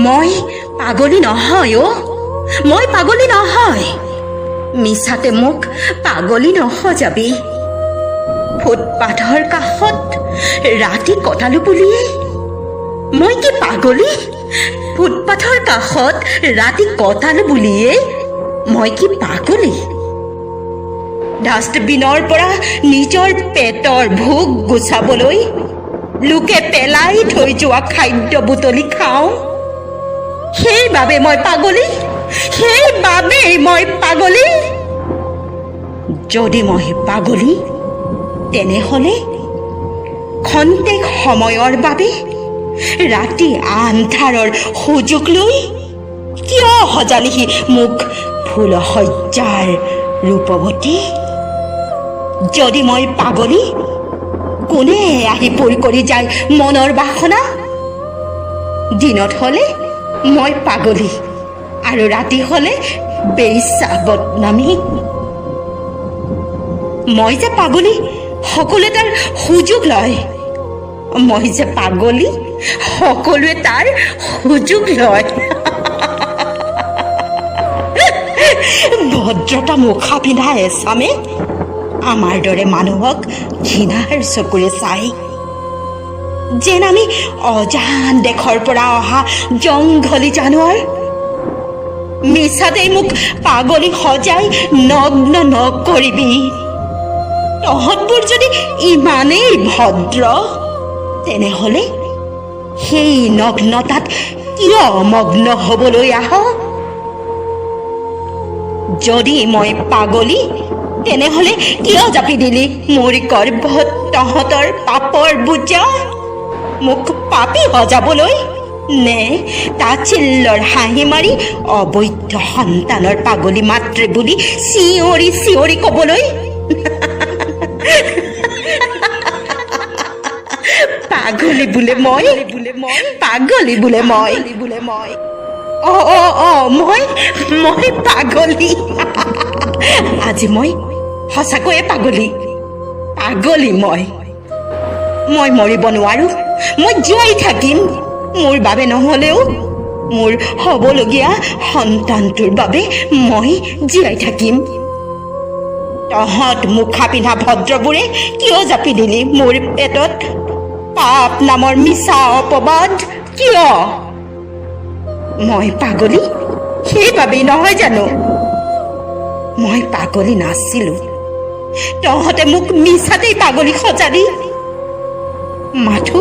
মই পাগলী নহয় অ', মই পাগলী নহয়। মিছাতে মোক পাগলী নহজাবি। ফুটপাথৰ কাষত ৰাতি কটালো বুলিয়ে মই কি পাগলী? ফুটপাথৰ কাষত ৰাতি কটালো বুলিয়ে মই কি পাগলী? ডাষ্টবিনৰ পৰা নিজৰ পেটৰ ভোক গুচাবলৈ লোকে পেলাই থৈ যোৱা খাদ্য বুটলি খাওঁ। সেইবাবে মই পাগলী, সেইবাবেই মই পাগলী। যদি মই পাগলী তেনেহ'লে খন্তেক সময়ৰ বাবে ৰাতি আন্ধাৰৰ সুযোগ লৈ কিয় সজালিহি মোক ফুলশয্যাৰ ৰূপৱতী? যদি মই পাগলী কোনে আহি পৰি কৰি যায় মনৰ বাসনা? দিনত হ'লে মই পাগলী আৰু ৰাতি হ'লে বেশ্যা বদনামী। মই যে পাগলী সকলোৱে তাৰ সুযোগ লয়। মই যে পাগলী সকলোৱে তাৰ সুযোগ লয়। ভদ্ৰতা মুখা পিন্ধা এচামে আমাৰ দৰে মানুহক ঘৃণাৰ চকুৰে চাই, যেন আমি অজান দেশৰ পৰা অহা জংঘলী জানোৱাৰ। মিছাতেই মোক পাগলী সজাই নগ্ন নকৰিবি। তহঁতবোৰ যদি ইমানেই ভদ্ৰ তেনেহ'লে সেই নগ্নতাত কিয় মগ্ন হ'বলৈ আহ? যদি মই পাগলী তেনেহ'লে কিয় জাপি দিলি মোৰ গৰ্ভত তহঁতৰ পাপৰ বোজা? মোক পাপী সজাবলৈ নে তাচিল্যৰ হাঁহি মাৰি অবৈধ সন্তানৰ পাগলী মাতৃ বুলি চিঞৰি চিঞৰি ক'বলৈ? পাগলী বোলে মই, পাগলী বোলে মই। মই পাগলী। আজি মই সঁচাকৈয়ে পাগলী, পাগলী মই মৰিব নোৱাৰো। মই জীয়াই থাকিম, মোৰ বাবে নহ'লেও মোৰ হ'বলগীয়া সন্তানটোৰ বাবে মই জীয়াই থাকিম। তহঁত মুখা পিন্ধা ভদ্ৰবোৰে কিয় জাপি দিলি মোৰ পেটত পাপ নামৰ মিছা অপবাদ? কিয়? মই পাগলী সেইবাবেই নহয় জানো? মই পাগলী নাছিলো, তহঁতে মোক মিছাতেই পাগলী সজালি। মাথো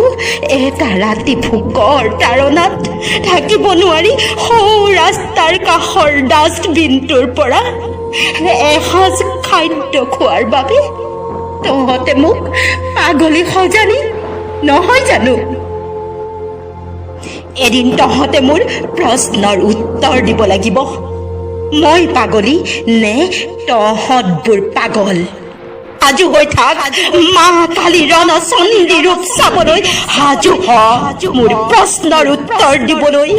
এটা ৰাতি ভোকৰ তাৰণাত থাকিব নোৱাৰি সৌ ৰাস্তাৰ কাষৰ ডাষ্টবিনটোৰ পৰা এসাঁজ খাদ্য খোৱাৰ বাবে তহঁতে মোক পাগলী সজালি নহয় জানো? এদিন তহঁতে মোৰ প্ৰশ্নৰ উত্তৰ দিব লাগিব। মই পাগলী নে তহঁতবোৰ পাগল? সাজু হৈ থাক, মা কালী ৰণচণ্ডী ৰূপ চাবলৈ সাজু হ মোৰ প্ৰশ্নৰ উত্তৰ দিবলৈ।